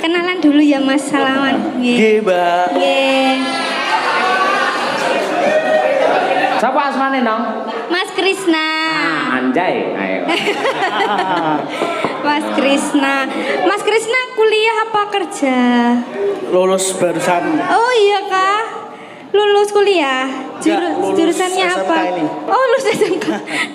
Kenalan dulu ya Mas, salaman. Nggih, Mbak. Nggih. Siapa asmane, Nong? Mas Krisna. Anjay, ayo. Mas Krisna. Mas Krisna kuliah apa kerja? Lulus barusan. Oh iya Kak. Lulus kuliah. Enggak, lulus Jurusannya SMK apa? ini. Oh, lulus SMK.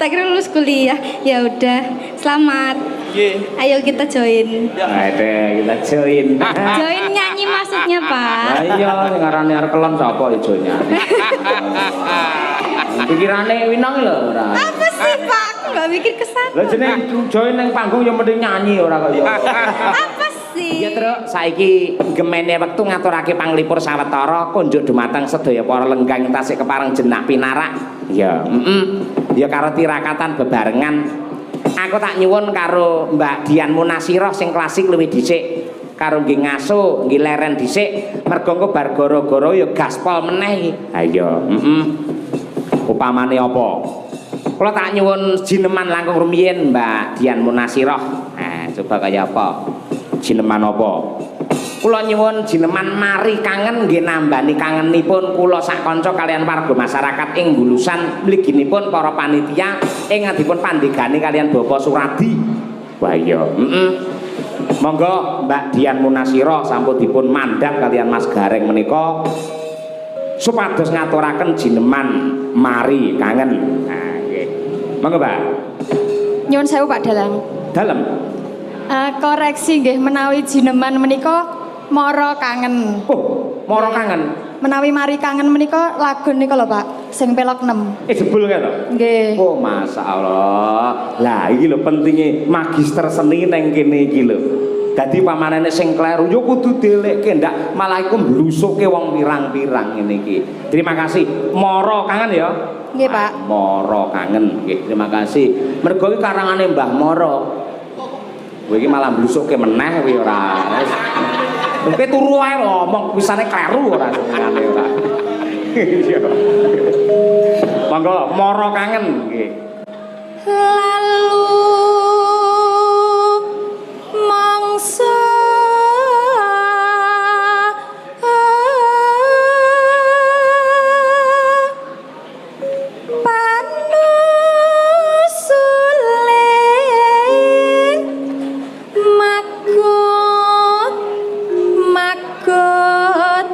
Tak kira lulus kuliah. Ya udah. Selamat. Nggih. Ayo kita join. Ada kita join. Join nyanyi maksudnya, Pak. Lah iya sing arane arep kelon sapa ijonya. Pikirane winang lho ora. Apa sih, Pak? Aku nggak mikir ke sana. Lah jeneng join ning panggung ya mending nyanyi ora kok ya. Apa sih? Ya Truk, saiki gemene wektu ngaturake panglipur sawetara kunjuk dumateng sedaya para lenggang tasik kepareng jenak pinarak. Ya, ya karo tirakatan bebarengan. Aku tak nyuwun karo Mbak Dian Munasirah sing klasik luwih dhisik. Karo nggih ngaso, nggih leren dhisik, mergo engko bar gara-gara ya gaspol meneh iki. Ha iya, upamane apa? Kula tak nyuwun jineman langkung rumiyin Mbak Dian Munasirah. Nah, coba kaya apa? Jineman apa? Kula nyuwun jineman mari kangen nggih nambani kangenipun kula sak kanca kalian warga masyarakat ing Bulusan mliginipun para panitia ing ngadipun pandegani kalian Bapak Suradi. Wah iya, monggo Mbak Dian Munasirah sampun dipun mandhap kalian Mas Gareng menika supados ngaturaken jineman mari kangen. Nah, nggih. Monggo, Mbak. Nyuwun sewu Pak Dalang. Dalem. Koreksi nggih menawi jineman menika mara kangen. Oh, mara kangen. Menawi mari kangen menika lagu nika lho Pak, sing pelok 6. Jebul kae to? Nggih. Oh, masyaallah. Lah iki lho pentinge magister seni nang kene iki lho. Dadi pamanene sing kleru yo kudu delekke ndak malah iku mblusuke wong pirang-pirang ngene iki. Terima kasih. Mara kangen ya. Nggih, Pak. Mara kangen. Nggih, terima kasih. Mergo iki karangane Mbah Mara. Kowe iki malah mblusuke meneh kowe ora. Kowe turu ae lho, omong wisane kleru ora senengane ora. Iya. Monggo mara kangen nggih. Lalu mangsa panusuling makut makut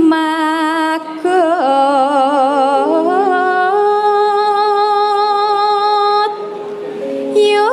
makut yo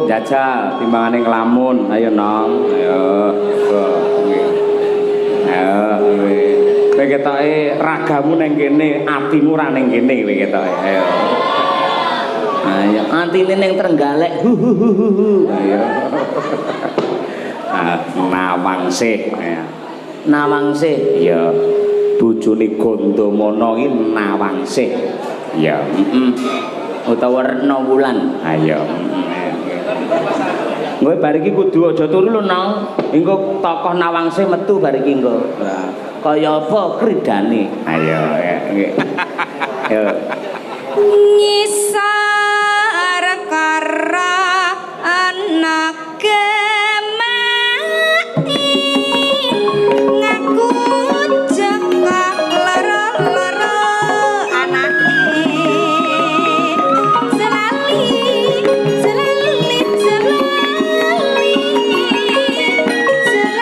Jajal timbangane nglamun. Ayo Nong, ayo. Ayo kowe. Kowe ketoke ragamu ning kene, atimu ra ning kene kowe ketoke. Ayo. Ayo atine ning Trenggalek. Ayo. Nawang sih. Nawangsih. Ya. Bojone Gandamana iki Nawangsih. Ya, Utawa Retna Wulan. Ayo. Kowe bar iki kudu aja turu lho, Nang. Engko tokoh Nawangsih metu bar iki engko. Kaya apa kridane? Ayo, nggih. Yo. Ngisar kara anak kemati ngaku jengkak lara-lara anake selali selali selali selali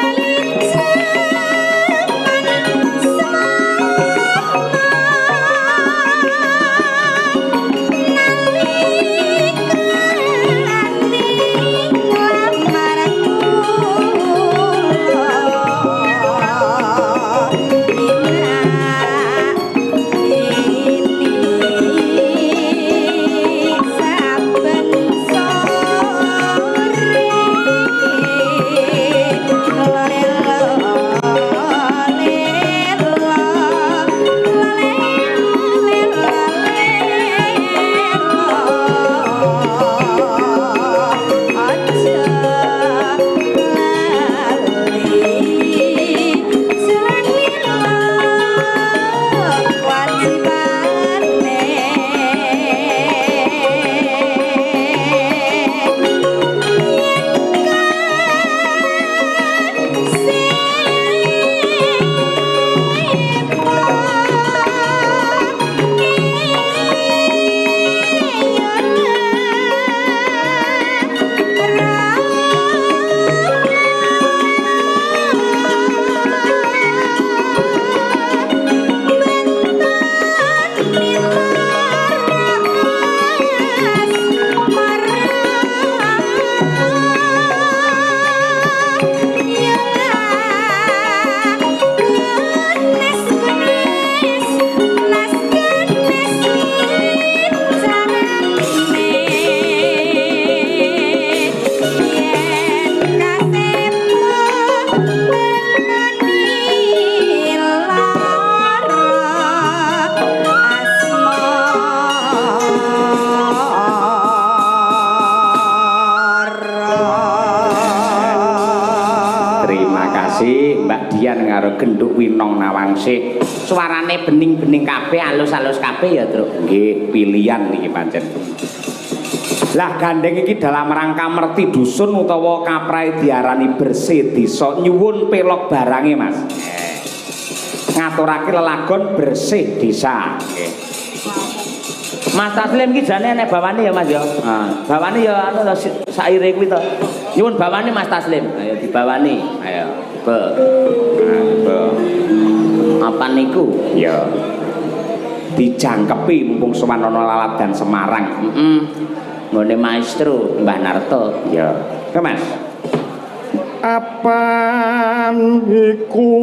genduk winong Nawangsih. Suarane bening-bening kabeh, alus-alus kabeh ya, Truk. Nggih, pilihan iki pancen. Lah gandeng iki dalam rangka merti dusun utawa kaprahe diarani bersih desa nyuwun pelok barange, Mas. Ngaturake lelagon bersih desa. Nggih. Mas Taslim ki jane nek bawane ya, Mas ya. Bawane ya anu saire kuwi to. Nyuwun bawane Mas Taslim. Ayo dibawani. Ayo. Be. Apa niku? Ya. Dijangkepi mumpung sowan ana Laladan Semarang. Nggone maestro Mbah Narto. Ya. Ke Mas. Apa iku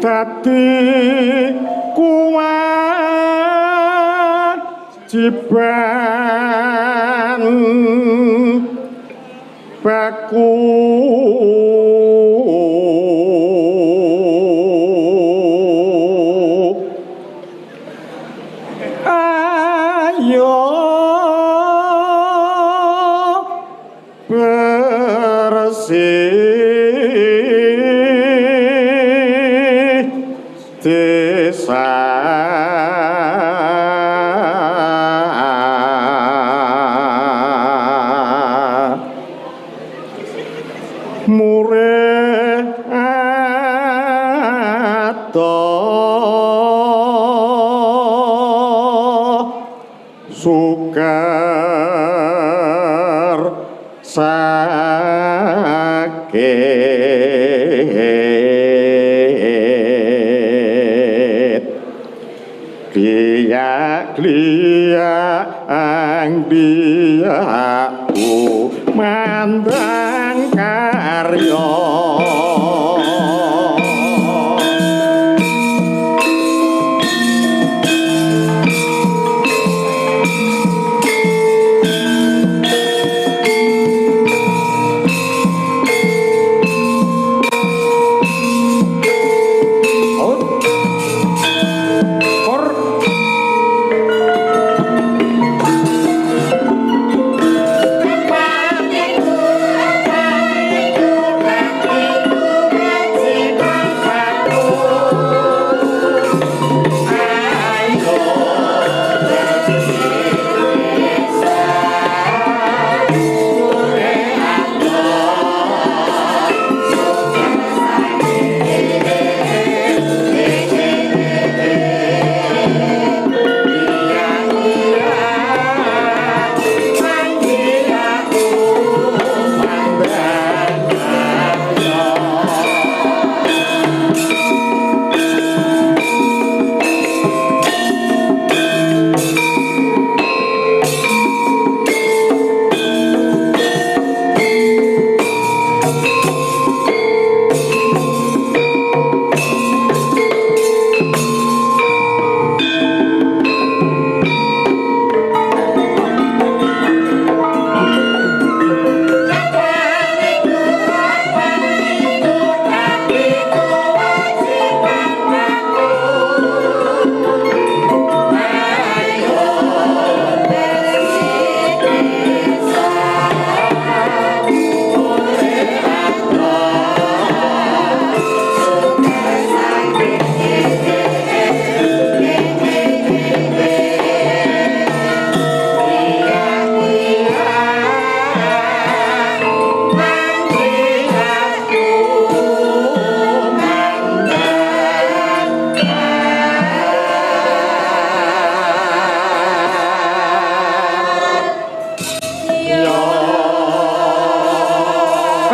dadi kewajiban baku ayo bersih desa sukar sakit gliak-gliak angdiaku mandang karya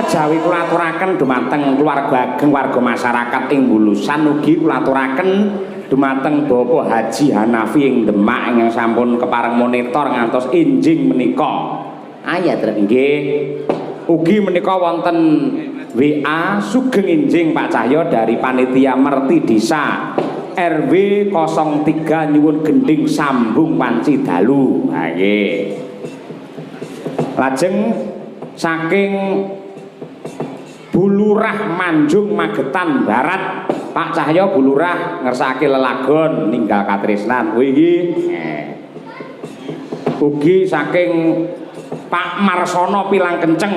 kejawi kula aturaken dumateng keluarga ageng warga masyarakat ing Bulusan ugi kula aturaken dumateng Bapak Haji Hanafi ing Demak ingkang sampun kepareng monitor ngantos enjing menika. Ayat nggih. Ugi menika wonten WA sugeng enjing Pak Cahyo dari panitia Merti Desa RW 03 nyuwun gending sambung panci dalu. Ha nggih. Lajeng saking Bulurah Manjung Magetan Barat Pak Cahyo Bulurah ngersake lelagon ninggal katresnan iki ugi saking Pak Marsono Pilang Kenceng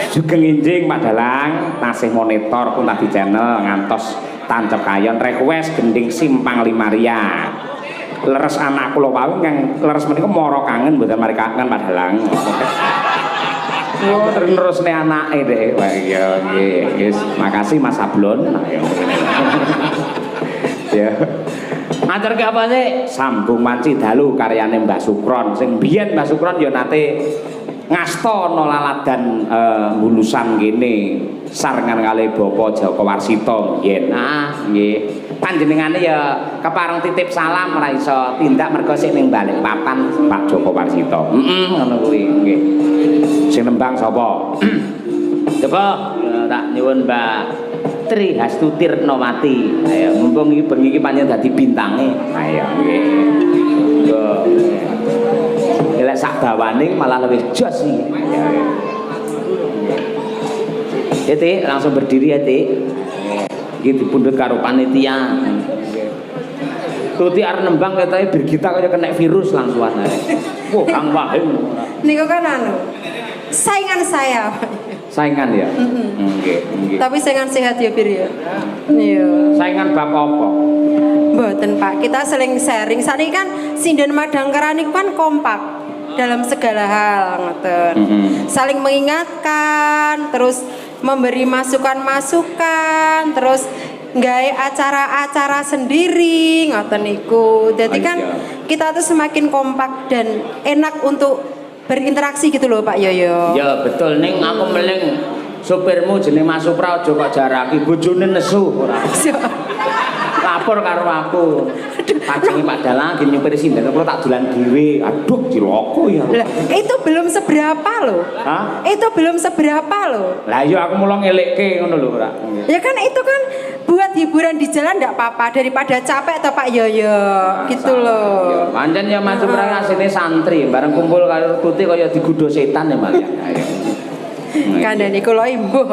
sugeng enjing Pak Dalang tasih monitor pun tadi channel ngantos tancep kayon request gending Simpang Limaria leres anak kula wau kang leres menika mara kangen mboten mari kangen Pak Dalang. Oh, terus-terusne anake deh. Wah iya nggih, guys. Makasih Mas Sablon. Ya. Aturke apa sih? Sambung Manci Dalu karyane Mbah Sukron. Sing biyen Mbah Sukron ya nate ngasta ana laladan Bulusan kene sarengan kalih Bapak Joko Warsito yen. Ah, nggih. Panjenengane ya kepareng titip salam ora iso tindak mergo sik ning Balikpapan Pak Joko Warsito. Ngono kuwi nggih. Sing nembang sapa? Coba tak nyuwun Mbak Tri Hastuti Retnowati. Ayo mumpung iki bengi iki panjenengan dadi bintange. Ayo nggih. Yo. Elek sak bawane malah lebih jos iki. Ya, Tik, langsung berdiri ya, Tik. Iki dipundhut karo panitia. Tuti arep nembang ketoke Birgita kaya kena virus langsuan ae. Wah, Kang Wahim. Niku kan saingan saya. Saingan ya? Nggih, nggih. Tapi saingan sehat ya, Bir ya. Iya. Saingan bab apa? Mboten, Pak. Kita saling sharing. Sakniki kan sinden Madangkaran niku kan kompak dalam segala hal, ngoten. Saling mengingatkan, terus memberi masukan-masukan, terus nggawe acara-acara sendiri, ngoten niku. Jadi kan kita tuh semakin kompak dan enak untuk berinteraksi gitu loh Pak Yoyo. Ya betul ning aku meling supirmu jeneng Mas Supra aja kok jaraki bojone nesu ora. Lapor karo aku. Pacinge Pak Dalang lagi nyupir sinden kula tak dolan dhewe. Aduh ciloko ya. Lah, itu belum seberapa loh. Hah? Itu belum seberapa loh. Lah iya aku mulo ngelekke ngono lho ora. Ya kan itu kan buat hiburan di jalan enggak apa-apa daripada capek toh Pak Yoyo. Gitu loh. Pancen ya Mas Supra asline santri bareng kumpul karo Tuti kaya digudo setan ya Mas. Ayo. Kandhane kula imbuh.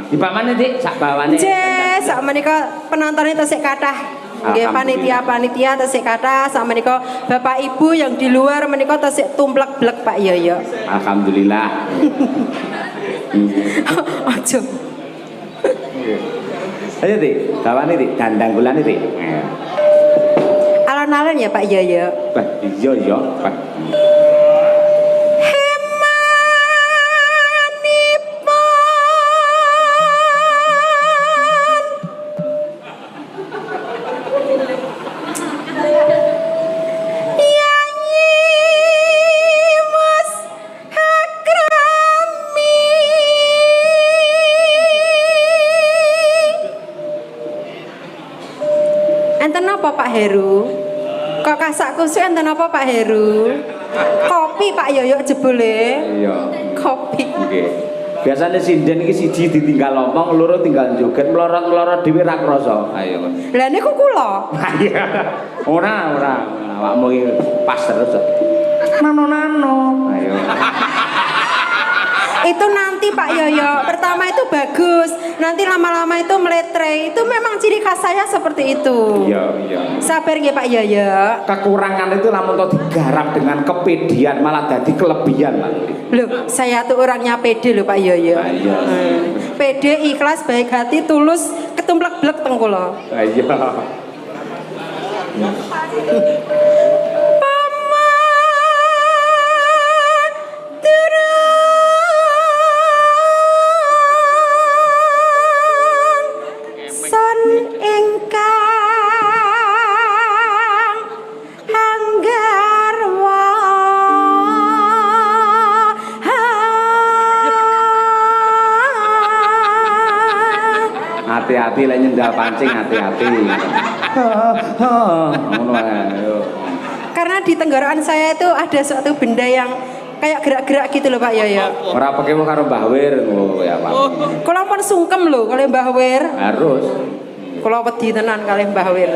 Di pamane Dik sak bawane. Jess, sak menika penontonnya tesih kathah. Nggih panitia-panitia tesih kathah, sak menika Bapak Ibu yang di luar menika tesih tumplek-blek Pak Yoyo. Alhamdulillah. Aja. Ayo Dik, bawane Dik, dandang gulane Dik. Alon-alon ya Pak Yoyo. Bah, iya ya, Pak. Enten apa Pak Heru? Kok kasak kusuk enten apa Pak Heru? Kopi Pak Yoyo jebule. Iya. Kopi. Nggih. Biasane sinden iki siji ditinggal lompong, loro tinggal joget, melorot-melorot dhewe ra krasa. Ayo. Lah niku kula. Iya. Ora. Awakmu iki pas terus. Nano. Ayo. Itu nanti Pak Yoyo. Pertama itu bagus, nanti lama-lama itu meletre. Itu memang ciri khas saya seperti itu. Iya. Sabar nggih Pak Yoyo. Kekurangan itu lamun to digarap dengan kepedean malah jadi kelebihan nanti. Loh, saya tuh orangnya pede loh Pak Yoyo. Iya. Pede, ikhlas, baik hati, tulus, ketumplek-blek teng kula. Iya. hati-hati lek nyendal pancing hati-hati. Ngono ae. Karena di tenggorokan saya itu ada suatu benda yang kayak gerak-gerak gitu loh Pak Yoyo. Ora pekewo karo Mbah Wir ngono ya Pak. Kalau pun sungkem loh kalau Mbah Wir. Harus. Kalau wedi tenan kali Mbah Wir.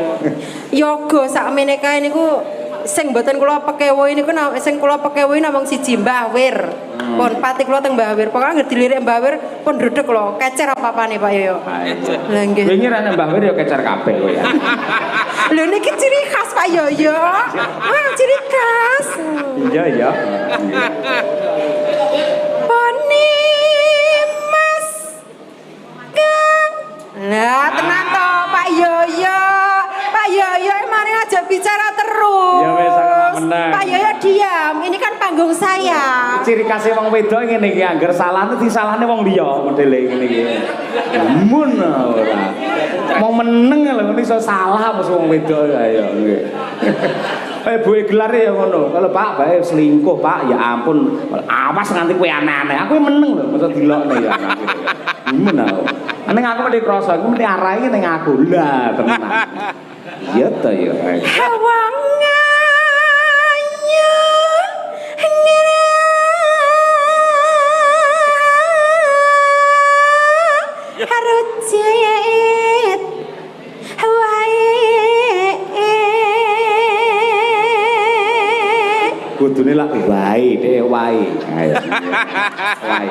Yoga sakmene kae niku sing mboten kula pekewo niku sing kula pekewo namung siji Mbah Wir. Pun pati kula teng Mbah Wir. Pokoke anggere dilirik Mbah Wir pun ndredeg lho, kecer apa-apane Pak Yoyo. Lah nggih. Wingi rene Mbah Wir ya kecer kabeh kowe ya. Lho niki ciri khas Pak Yoyo. Wah, ciri khas. Iya ya. Poni Mas Kang. Lah tenang to Pak Yoyo. Pak Yoyo mari aja bicara terus. Ya wis meneh. Pak Yoyo diam. Ini kan panggung saya. Ciri khasnya wong wedok ngene iki angger salahne disalahne wong liya modele ngene iki. Mun ora. Mau meneng lho ngene iso salah mesti wong wedok ayo nggih. Bu gelar ya ngono. Kalau Pak bae selingkuh Pak ya ampun. Awas nganti kowe aneh-aneh. Aku meneng lho mesti dilokne ya. Men aku. Ning aku mesti krasa iku mesti arahi ning aku. Lah tenan. Iya ta ya. Hawanganya harujit Kudune lak wae, dhek wae. Ayo. Wae.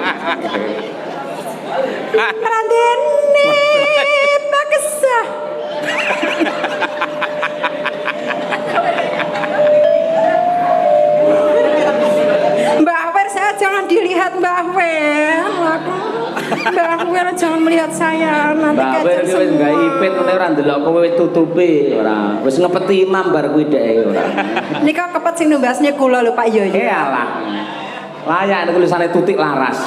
Randene Pakesah. Mbak Wer, saya jangan dilihat Mbak Wer. Mbak Wer jangan melihat saya nanti Mbak Wer kecil iki wis gawe semua. ipit ngene ora ndelok kowe wis tutupe ora. Wis ngepeti imam bar kuwi dhek ora. Nika kepet sing numbasnya kula lho Pak Yoyo. Iyalah. Layak tulisane tutik laras.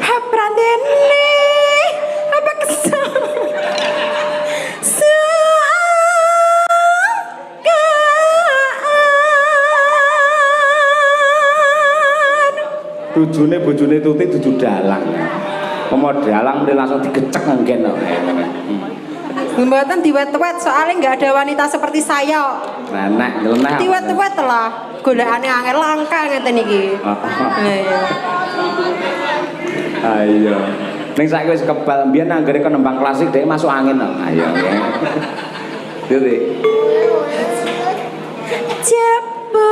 Haprandene apa kesal? Tujune bojone tutik dudu dalang. Pomo dalang mrene langsung digecek nggen kok. Mboten diwet-wet soalnya nggak ada wanita seperti saya. Nenek nyeleneh. Diwet-wet lah. Golekane angel langka ngeten iki. Lah iya. Ayo. Ning saiki wis kebal mbiyen anggere kon nembang klasik dhek masuk angin kok. Ayo nggih. Dite. Jebul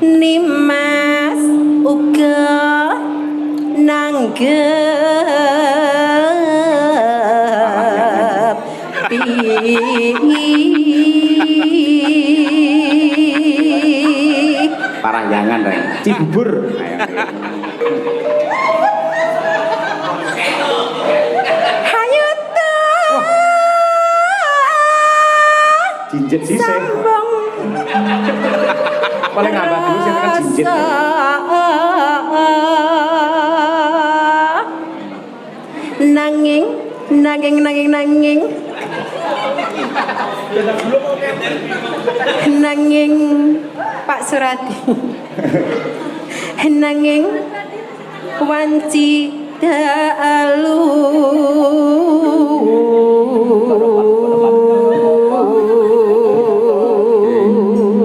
Nimas uga nanggep Parahyangan rek. Cibubur. Hayu ta Jinjet sisih. sambung Paling ngabah dulu sih kan jinjet. Nanging Pak Surati nanging wanci dalu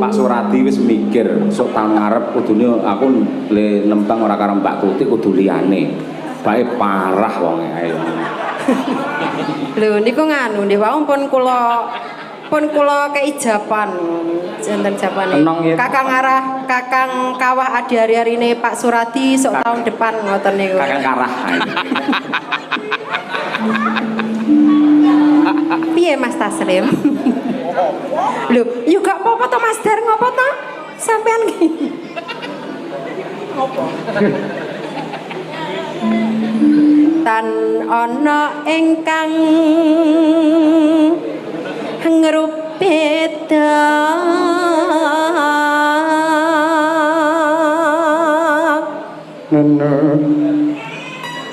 Pak Surati wis mikir sok tahun ngarep kudune aku le nempang ora karo Mbak Tutik kudu liyane. Bae parah wonge ae. Lho niku nganu nggih wau pun kula keijaban jenten japane. Enong ya. Kakang kawah adi hari-harine Pak Surati sok tahun depan ngoten niku. Kakang karah. Piye Mas Taslim? Lho, yo gak apa-apa to Mas Dar ngopo to? Sampean ki. Ngopo? Tan ana ingkang ngrupeda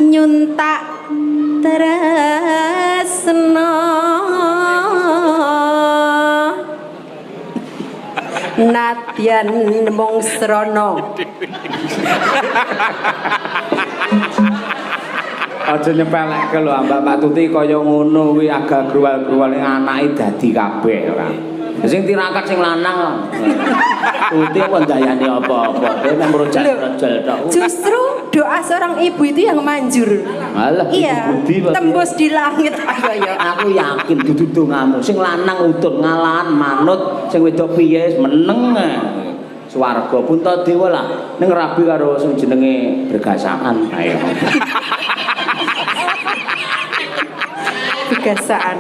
nyuntak tresna nadyan mung srana. Aja nyepelekke lho Mbak Tuti kaya ngono kuwi agak gruwal-gruwal anake dadi kabeh ora. Sing tirakat sing lanang. Tuti apa ndayani apa-apa. Dhewe mek merojal-rojal tok. Justru doa seorang ibu itu yang manjur. Alah, Iya, budi, Pak. tembus di langit ayo ya. Aku yakin dudu dongamu sing lanang utut ngalahan manut, sing wedok piye meneng. Swarga punta dewa lah ning rabi karo sing jenenge bergasaan. Ayo. Kebiasaan.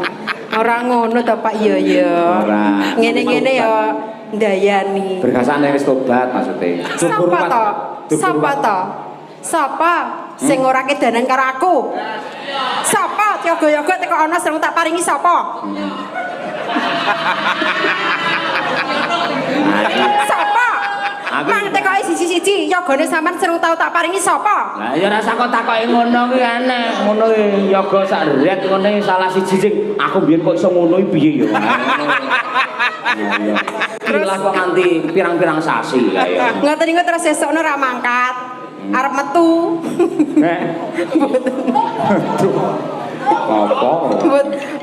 Orang ngono ta Pak ya ya. Ora. Ngene-ngene ya ndayani. Bergasaan wis tobat maksudnya. Sapa to? Sapa to? Sapa sing ora kedanan karo aku? Sapa yoga-yoga teko ana sing tak paringi sapa? Sapa? Mang teko siji-siji yogane sampean sing tau tak paringi sapa? Lah ya rasa kok takoki ngono kuwi aneh. Ngono kuwi yoga sak ret ngene salah siji sing aku mbiyen kok iso ngono piye ya. Terus lah kok nganti pirang-pirang sasi ya ya. Ngoten niku terus sesukno ra mangkat. Arep metu. Apa?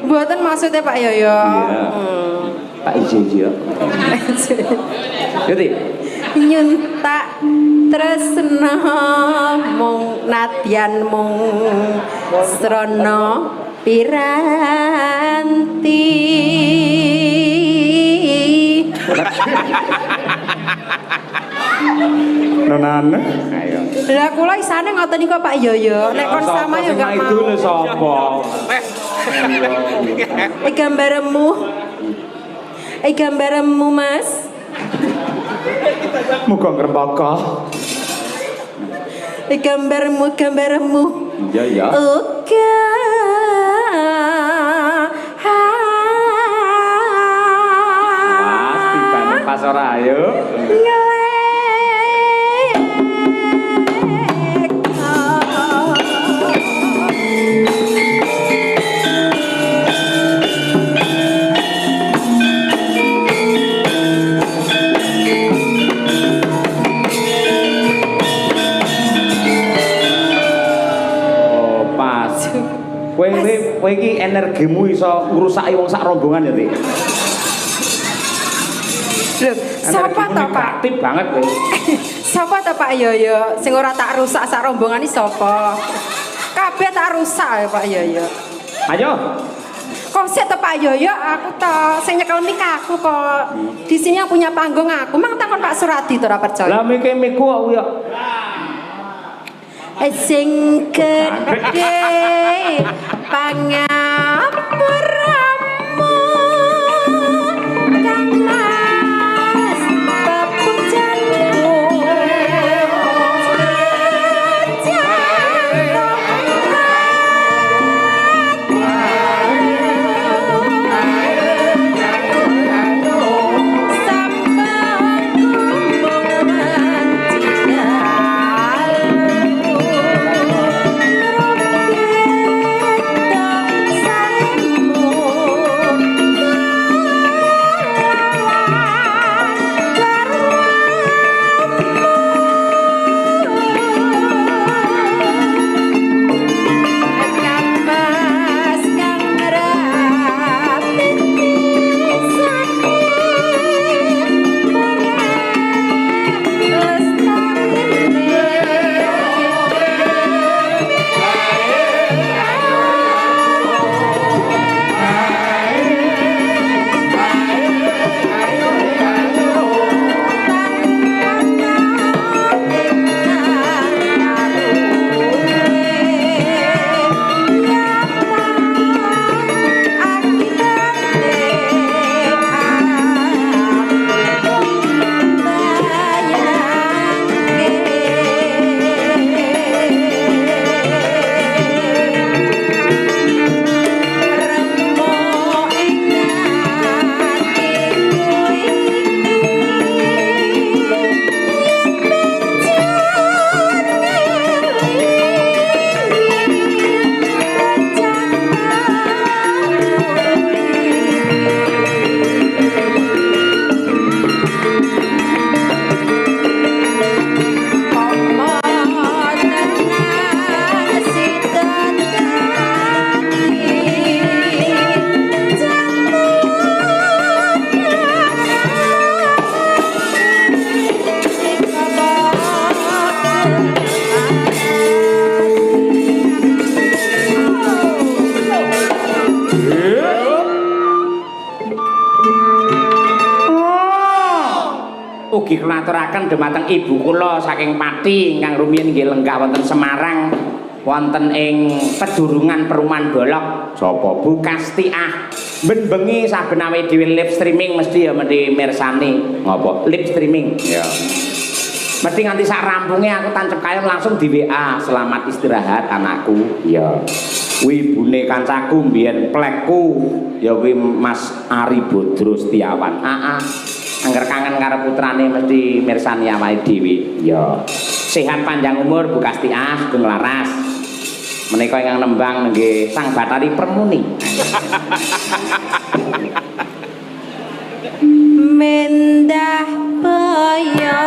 Mboten maksudnya Pak Yoyo. Iya. Pak Iji ya. Jadi Nyun tak tresna mung nadyan mung srana piranti. Nonane ayo. Lah kula isane ngoten niku Pak Yoyo. Nek kon sama ya enggak Itu mau. lho sapa? Gambaremu Mas. muga ngrembaka. Gambaremu. Iya ya. Oke. Mas tibane pas ora ayo. Kowe iki energimu iso ngrusaki wong sak rombongan ya, Dik. Lho, sapa to, Pak? Aktif banget kowe. Sapa to, Pak Yoyo? Sing ora tak rusak sak rombongan iki sapa? Kabeh tak rusak ya, Pak Yoyo. Ayo. Kok sik to, Pak Yoyo? Aku to sing nyekel mik aku kok. Di sini yang punya panggung aku. Mang takon Pak Suradi to ora percaya. Lah mikku kok ya. Sing gedhe pangapuramu Kang Mas pepujanku Sambung Ugi kulaturaken dhumateng ibu kula saking Pati ingkang rumiyin nggih lenggah wonten Semarang wonten ing pedurungan Perumahan Bolok. Sapa Bu Kastiah? Ben bengi saben awe dhewe live streaming mesti ya mesti mirsani. Ngopo? Live streaming. Ya. Mesti nganti sak rampunge aku tancep kayon langsung di WA, selamat istirahat anakku. Ya. Kuwi ibune kancaku mbiyen plekku ya kuwi Mas Ari Bodro Setiawan. Angger kangen karo putrane mesti mirsani awake dhewe. Ya. Sehat panjang umur Bu Kastiah, sugeng laras. Menika ingkang nembang nggih Sang Bathari Permuni. Mendah baya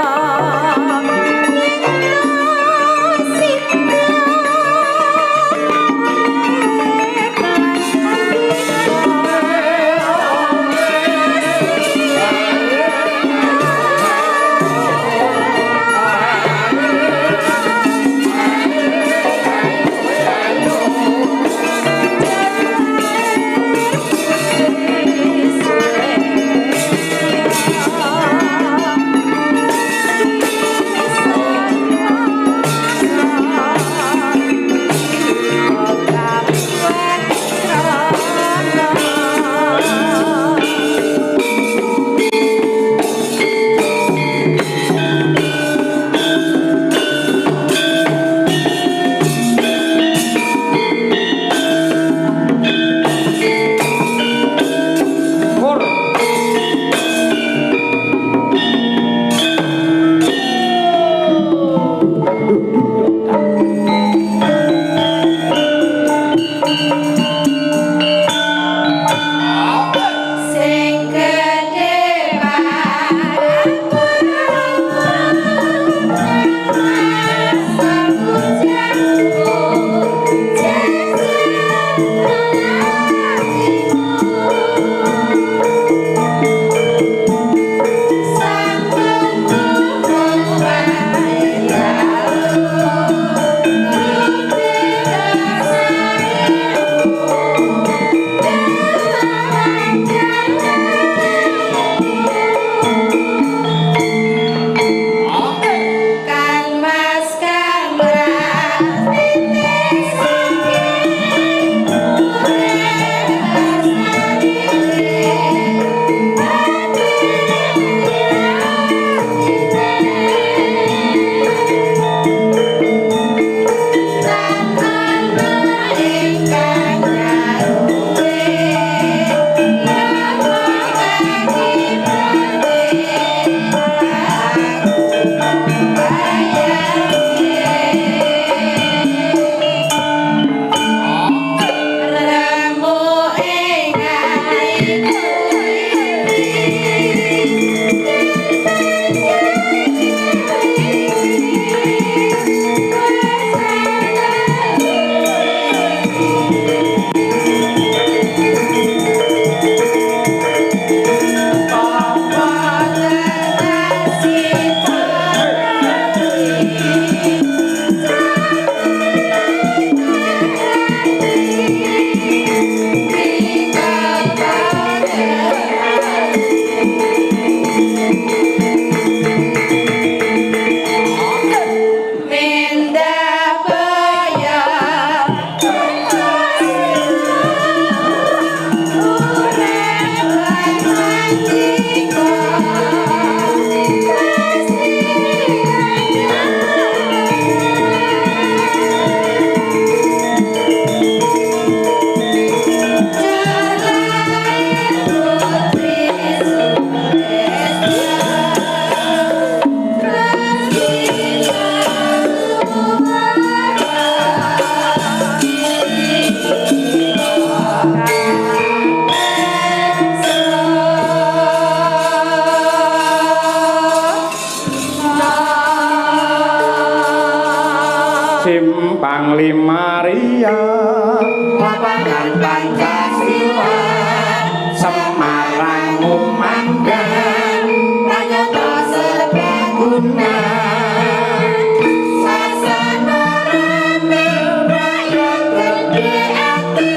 simpang lima ria lapangan Pancasila Semarang Umanggan Pranyata Serbaguna Sasana Ramil Rakyat Gede Ati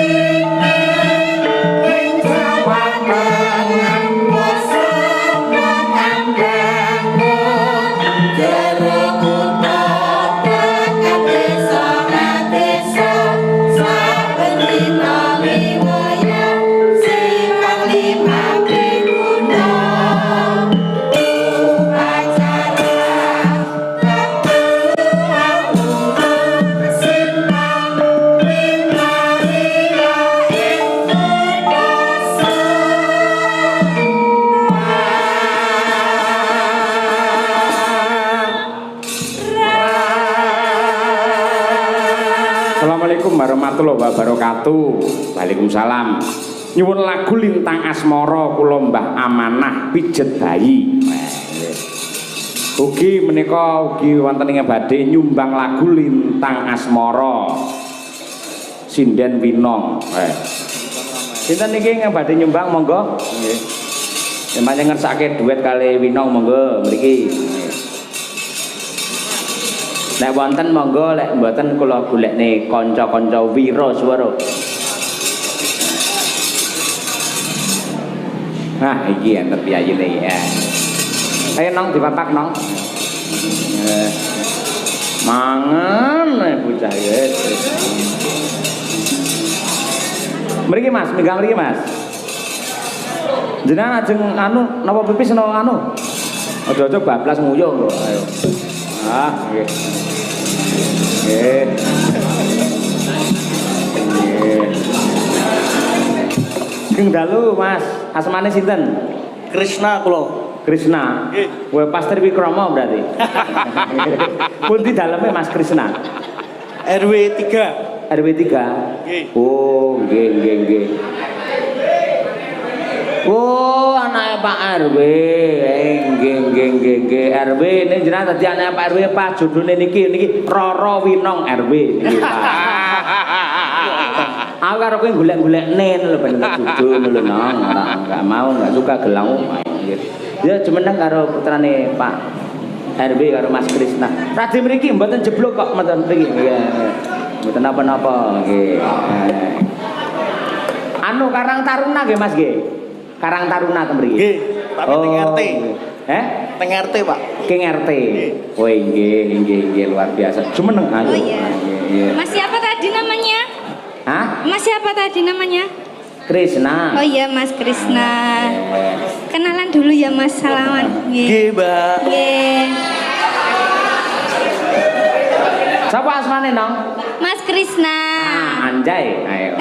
warahmatullahi wabarakatuh. Waalaikumsalam. Nyuwun lagu Lintang Asmara kula Mbah Amanah pijet bayi. Ugi menika ugi wonten ing badhe nyumbang lagu Lintang Asmara sinden Winong. Sinten niki ing badhe nyumbang monggo? Nggih. Yen panjenengan ngersake duet kali Winong monggo mriki. Nek wonten monggo, lek mboten kula golekne kanca-kanca wira swara. Nah, iki enten piyayine ya. Ayo nong dipapak nong. Mangan bocah ya. Mriki Mas, megang mriki Mas. Jenengan ajeng anu napa pipis napa anu? Aja-aja bablas nguyuh kok. Ayo. Ah, nggih. Nggih. Nggih. Keng dalu Mas, asmane sinten? Krishna kula. Krishna. Nggih. Kowe Pastor Wikromo berarti. Pundi daleme Mas Krishna? RW 3. RW 3. Nggih. Oh, nggih. Oh, anake Pak RW. Nggih. RW ini jenengan dadi anake Pak RW Pak judulne niki Roro Winong RW niki Pak. Aku karo kowe golek-golekne lho ben judul lho nong, ora enggak mau enggak suka gelang. Ya jumeneng karo putrane Pak RW karo Mas Krishna. Radi mriki mboten jeblok kok mboten mriki. Mboten apa-apa nggih. Anu Karang Taruna nggih Mas nggih. Karang Taruna ten mriki. Nggih, tapi teng RT. Teng RT, Pak. King RT. Oh nggih luar biasa. Jumeneng aku. Oh iya. Mas siapa tadi namanya? Hah? Mas siapa tadi namanya? Krishna. Oh iya Mas Krishna. Kenalan dulu ya Mas, salaman. Nggih, Mbak. Nggih. Siapa asmane nong? Mas Krishna. Anjay. Ayo.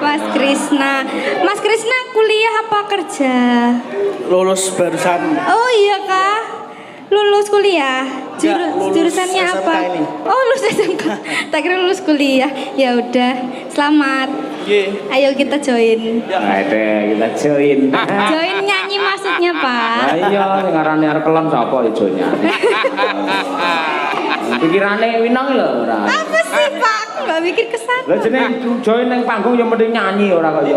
Mas Krishna. Mas Krishna kuliah apa kerja? Lulus barusan. Oh iya Kak. Lulus kuliah. Lulus Jurusannya SMK apa? ini. Oh, lulus SMK. Tak kira lulus kuliah. Ya udah, selamat. Nggih. Ayo kita join. Ayo kita join. Join nyanyi maksudnya, Pak. Lah iya sing arane arep kelon sapa ijonya. Pikirane Winong lho ora. Apa sih, Pak? Aku nggak mikir ke sana. Lah jeneng join ning panggung ya mending nyanyi ora kok ya.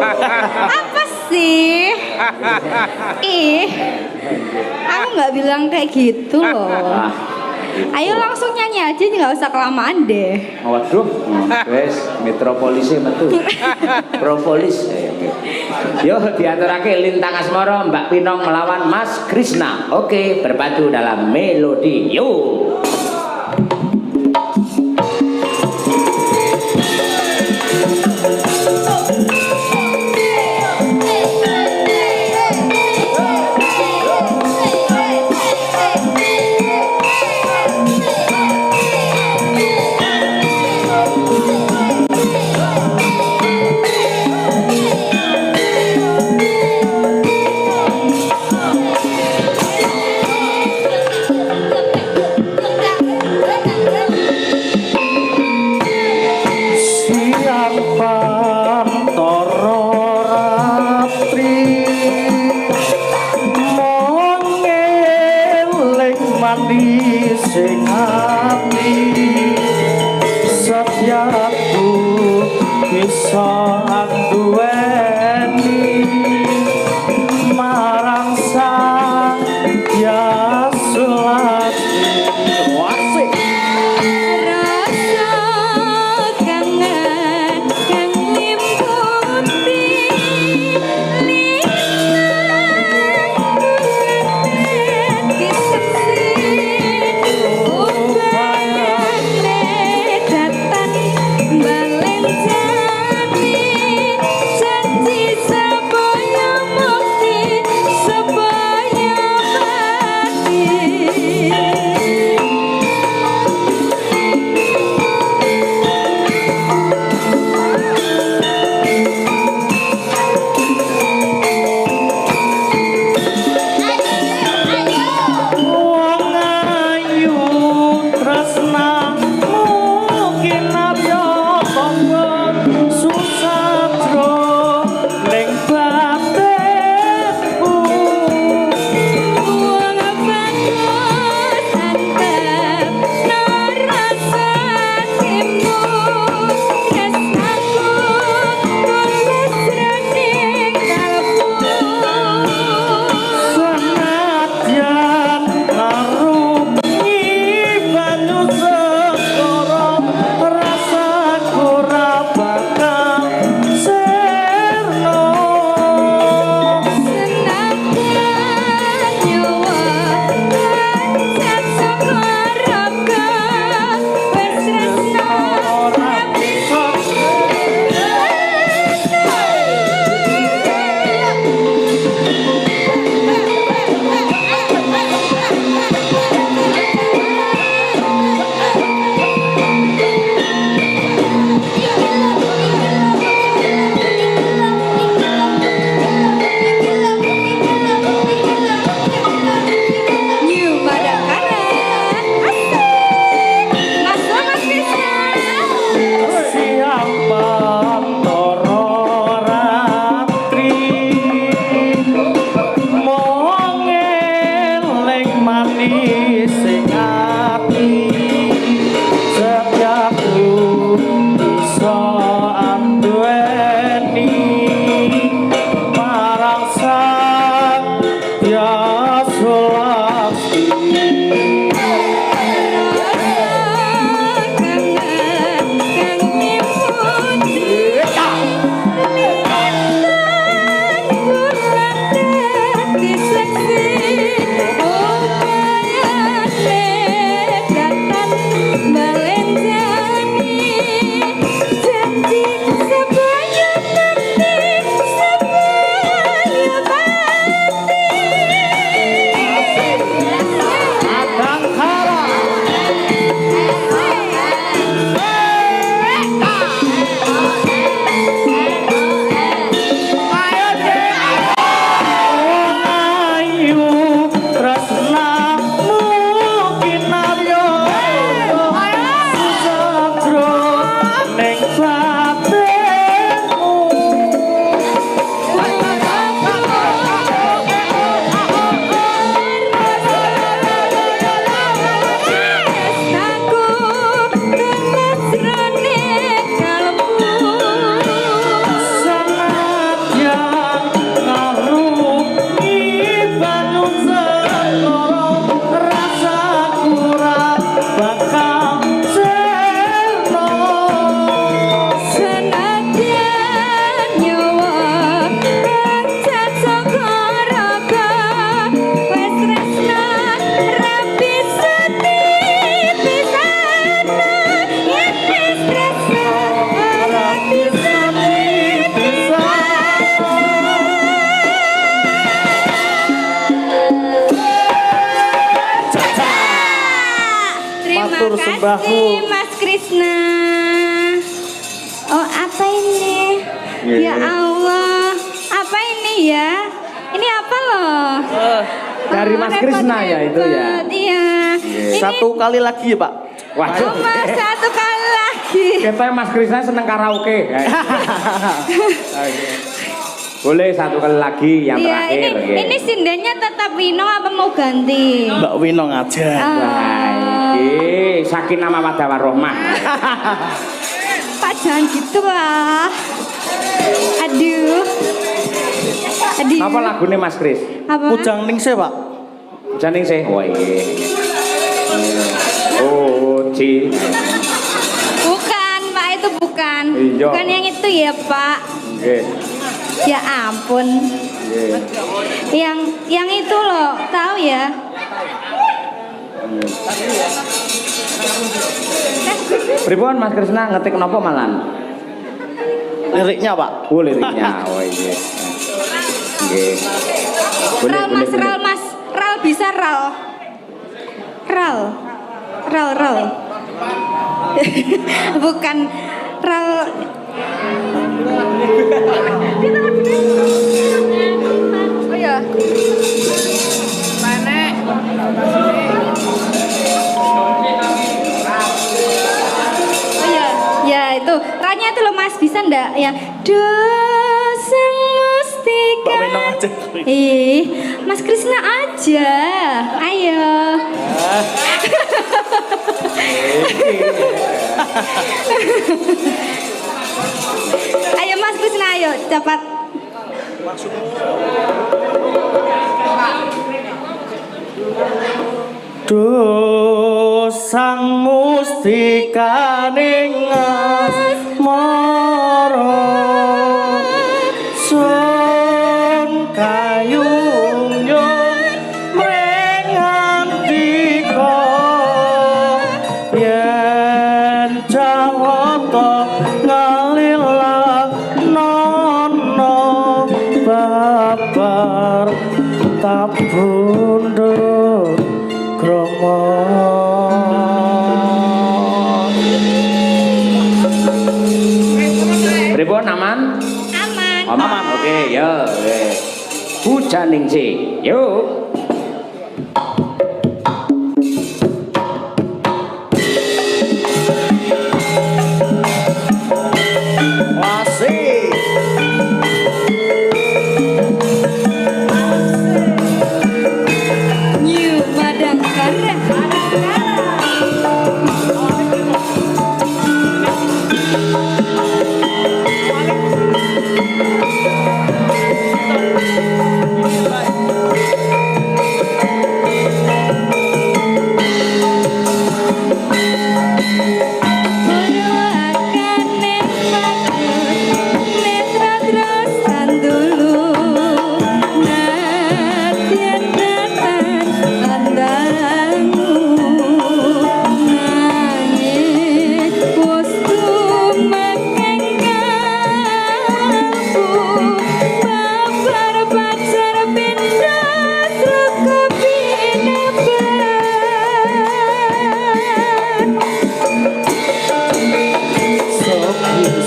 Apa sih? Aku nggak bilang kayak gitu loh. Ayo langsung nyanyi aja, nggak usah kelamaan deh. Waduh, wes metropolisnya metu. Propolis. Yo diaturake Lintang Asmara Mbak Pinong melawan Mas Krishna. Oke, berpadu dalam melodi. Yo. sing ati setiapku bisa anduweni marang sang Yasulati wasik rasa kangen kang ngimputi mbahmu. Mas Krisna. Oh, apa ini? Ya Allah, apa ini ya? Ini apa loh? Dari Mas Krisna ya itu ya. Iya. Ini Satu kali lagi ya Pak. Waduh. oh, Mas, satu kali lagi. Kita Mas Krisna seneng karaoke. Boleh satu kali lagi yang Iya, terakhir. ini sindennya tetap Wino apa mau ganti? Mbak Winong aja. Ah, Iki Sakinah Mawaddah Warahmah. Pak jangan gitu lah. Aduh. Aduh. Apa lagune Mas Kris? Apa? Pujang ningsih Pak. Janing sih. Oh iya. Oh, Ci. Bukan, Pak, itu bukan. Iya. Bukan yang itu ya, Pak. Nggih. Ya ampun. Nggih. Yang itu loh, tahu ya? Pripun Mas Krisna ngetik napa malan? Liriknya Pak. Oh liriknya. Oh iya. Nggih. Boleh, Ral, boleh, Mas, boleh. Ral, Mas. Ral bisa, Ral. Ral. Ral. Bukan Ral. Oh ya. Oh ya, ya itu ranya itu loh Mas, bisa ndak yang dosa mustika. Mbak Winong aja. Ih, Mas Krisna aja. Ayo. Ayo Mas Krisna, ayo cepat. Dosang mustikaning asmara sun kayung yung mengandika yen jawata ngalilah nono babar tabundut kromo. Pripun aman? Aman. Aman. Oke, yo. Hujan ningsih. Yuk. Masih. New Madangkara.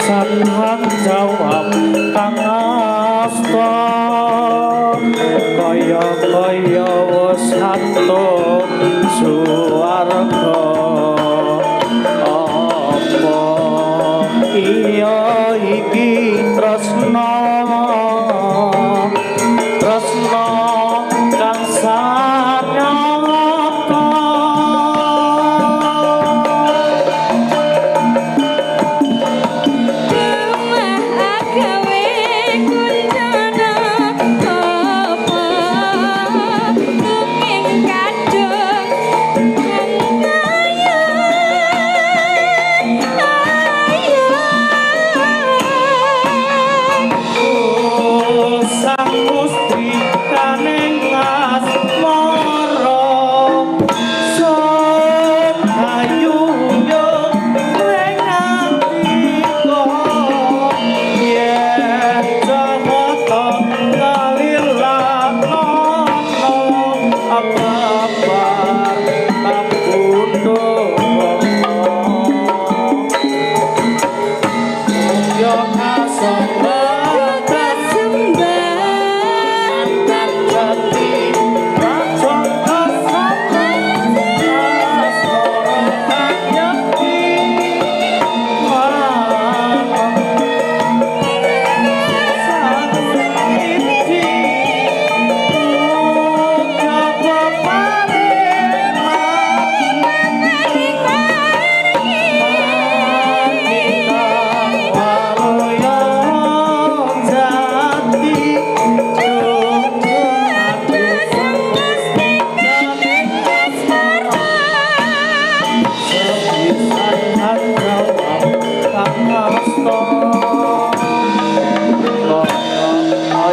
Sanhan jawab kang asta kaya wis atur suwarga apa iya iki tresna kang sanyata. Kadang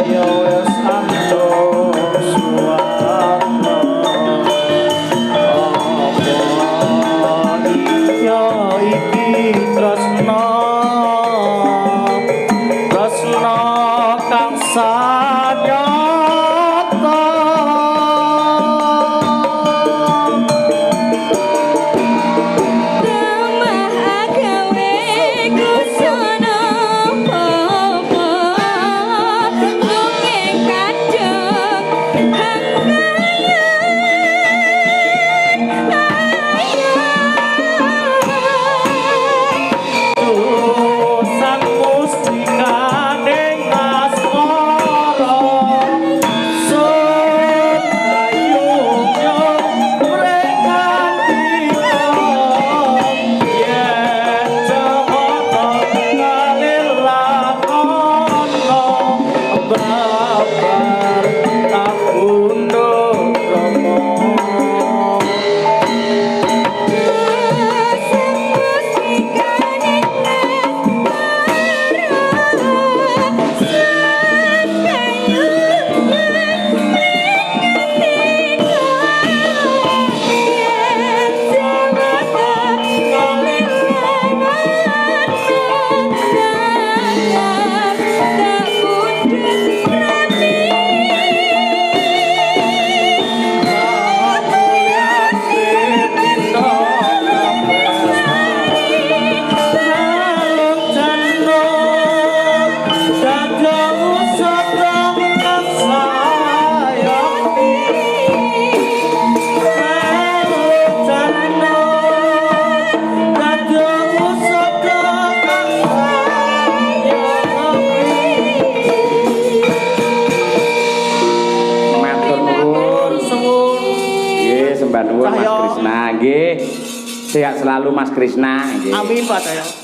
kaya wis antuk suwarga apa iya iki tresna tresna kang sanyata Sang mustikane ngasmara sun ayunya mrekati yen jawata ngalilakono babar tabundo romo Sembah nuwun Mas Cahyo. Krisna nggih. Sehat selalu Mas Krisna nggih. Amin Pak Cahyo.